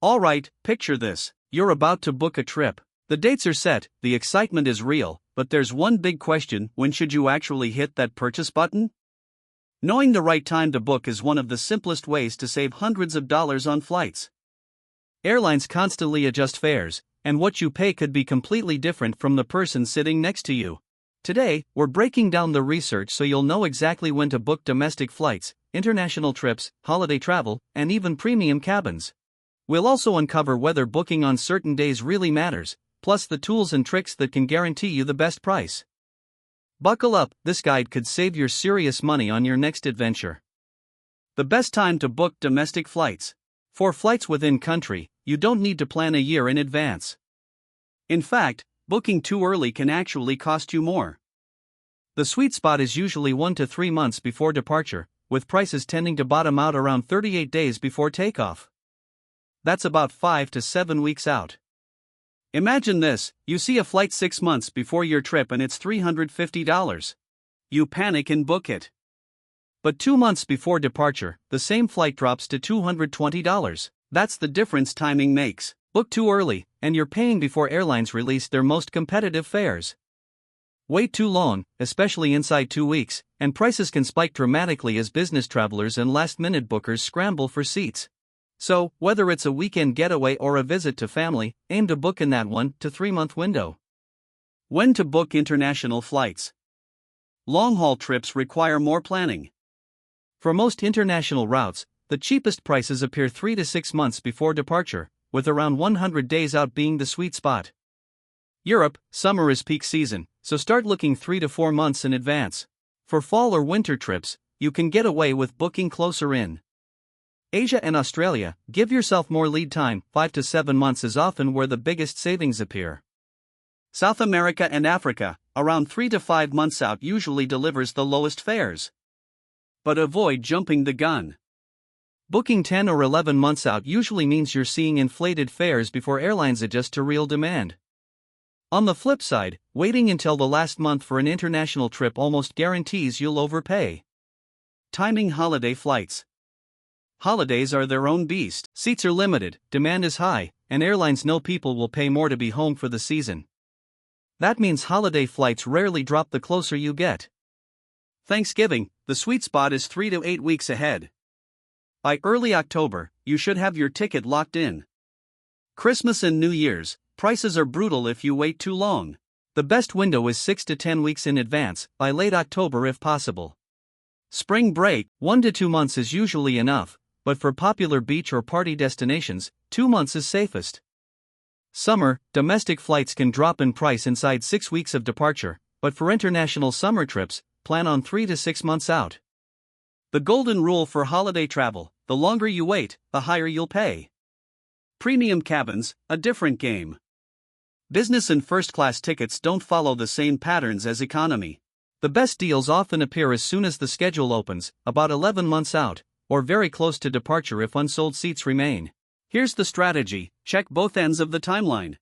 Alright, picture this. You're about to book a trip. The dates are set, the excitement is real, but there's one big question: when should you actually hit that purchase button? Knowing the right time to book is one of the simplest ways to save hundreds of dollars on flights. Airlines constantly adjust fares, and what you pay could be completely different from the person sitting next to you. Today, we're breaking down the research so you'll know exactly when to book domestic flights, international trips, holiday travel, and even premium cabins. We'll also uncover whether booking on certain days really matters, plus the tools and tricks that can guarantee you the best price. Buckle up, this guide could save your serious money on your next adventure. The best time to book domestic flights. For flights within country, you don't need to plan a year in advance. In fact, booking too early can actually cost you more. The sweet spot is usually 1 to 3 months before departure, with prices tending to bottom out around 38 days before takeoff. That's about 5 to 7 weeks out. Imagine this: you see a flight 6 months before your trip and it's $350. You panic and book it. But 2 months before departure, the same flight drops to $220. That's the difference timing makes. Book too early, and you're paying before airlines release their most competitive fares. Wait too long, especially inside 2 weeks, and prices can spike dramatically as business travelers and last-minute bookers scramble for seats. So, whether it's a weekend getaway or a visit to family, aim to book in that 1 to 3 month window. When to book international flights. Long-haul trips require more planning. For most international routes, the cheapest prices appear 3 to 6 months before departure, with around 100 days out being the sweet spot. Europe, summer is peak season, so start looking 3 to 4 months in advance. For fall or winter trips, you can get away with booking closer in. Asia and Australia, give yourself more lead time. 5 to 7 months is often where the biggest savings appear. South America and Africa, around 3 to 5 months out usually delivers the lowest fares. But avoid jumping the gun. Booking 10 or 11 months out usually means you're seeing inflated fares before airlines adjust to real demand. On the flip side, waiting until the last month for an international trip almost guarantees you'll overpay. Timing holiday flights. Holidays are their own beast. Seats are limited, demand is high, and airlines know people will pay more to be home for the season. That means holiday flights rarely drop the closer you get. Thanksgiving, the sweet spot is 3 to 8 weeks ahead. By early October, you should have your ticket locked in. Christmas and New Year's, prices are brutal if you wait too long. The best window is 6 to 10 weeks in advance, by late October if possible. Spring break, 1 to 2 months is usually enough, but for popular beach or party destinations, 2 months is safest. Summer, domestic flights can drop in price inside 6 weeks of departure, but for international summer trips, plan on 3 to 6 months out. The golden rule for holiday travel: the longer you wait, the higher you'll pay. Premium cabins, a different game. Business and first-class tickets don't follow the same patterns as economy. The best deals often appear as soon as the schedule opens, about 11 months out, or very close to departure if unsold seats remain. Here's the strategy: check both ends of the timeline.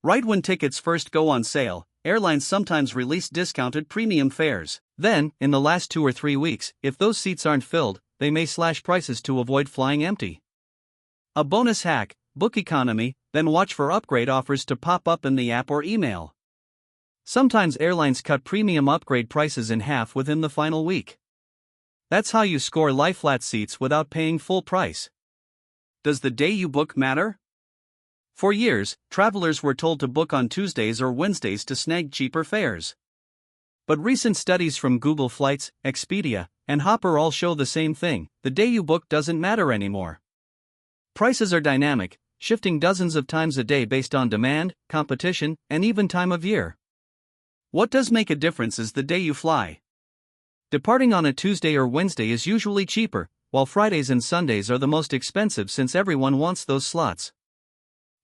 Right when tickets first go on sale, airlines sometimes release discounted premium fares. Then, in the last 2 or 3 weeks, if those seats aren't filled, they may slash prices to avoid flying empty. A bonus hack: book economy, then watch for upgrade offers to pop up in the app or email. Sometimes airlines cut premium upgrade prices in half within the final week. That's how you score lie-flat seats without paying full price. Does the day you book matter? For years, travelers were told to book on Tuesdays or Wednesdays to snag cheaper fares. But recent studies from Google Flights, Expedia, and Hopper all show the same thing: the day you book doesn't matter anymore. Prices are dynamic, shifting dozens of times a day based on demand, competition, and even time of year. What does make a difference is the day you fly. Departing on a Tuesday or Wednesday is usually cheaper, while Fridays and Sundays are the most expensive since everyone wants those slots.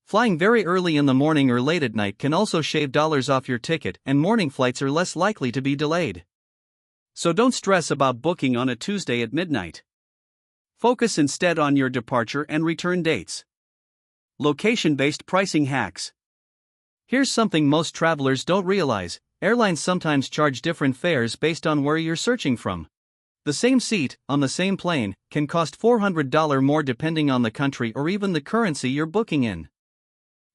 Flying very early in the morning or late at night can also shave dollars off your ticket, and morning flights are less likely to be delayed. So don't stress about booking on a Tuesday at midnight. Focus instead on your departure and return dates. Location-based pricing hacks. Here's something most travelers don't realize: airlines sometimes charge different fares based on where you're searching from. The same seat, on the same plane, can cost $400 more depending on the country or even the currency you're booking in.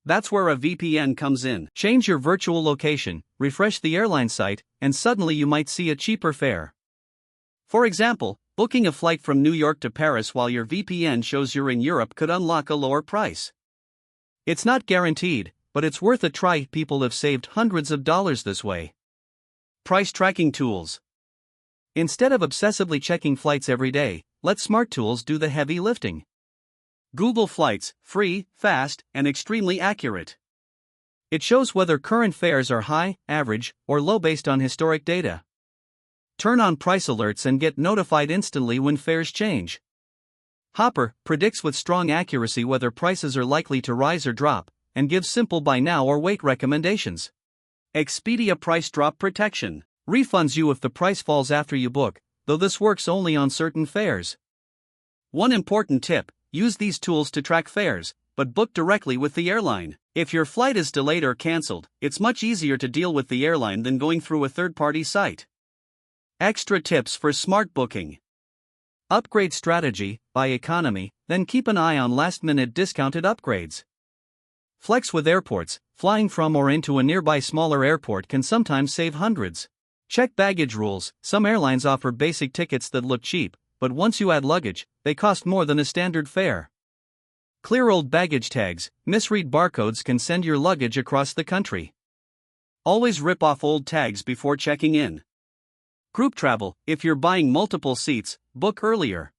That's where a VPN comes in. Change your virtual location, refresh the airline site, and suddenly you might see a cheaper fare. For example, booking a flight from New York to Paris while your VPN shows you're in Europe could unlock a lower price. It's not guaranteed, but it's worth a try. People have saved hundreds of dollars this way. Price tracking tools. Instead of obsessively checking flights every day, let smart tools do the heavy lifting. Google Flights, free, fast, and extremely accurate. It shows whether current fares are high, average, or low based on historic data. Turn on price alerts and get notified instantly when fares change. Hopper predicts with strong accuracy whether prices are likely to rise or drop, and gives simple buy now or wait recommendations. Expedia Price Drop Protection refunds you if the price falls after you book, though this works only on certain fares. One important tip: use these tools to track fares, but book directly with the airline. If your flight is delayed or cancelled, it's much easier to deal with the airline than going through a third-party site. Extra tips for smart booking. Upgrade strategy: buy economy, then keep an eye on last-minute discounted upgrades. Flex with airports: flying from or into a nearby smaller airport can sometimes save hundreds. Check baggage rules: some airlines offer basic tickets that look cheap, but once you add luggage, they cost more than a standard fare. Clear old baggage tags: misread barcodes can send your luggage across the country. Always rip off old tags before checking in. Group travel: if you're buying multiple seats, book earlier.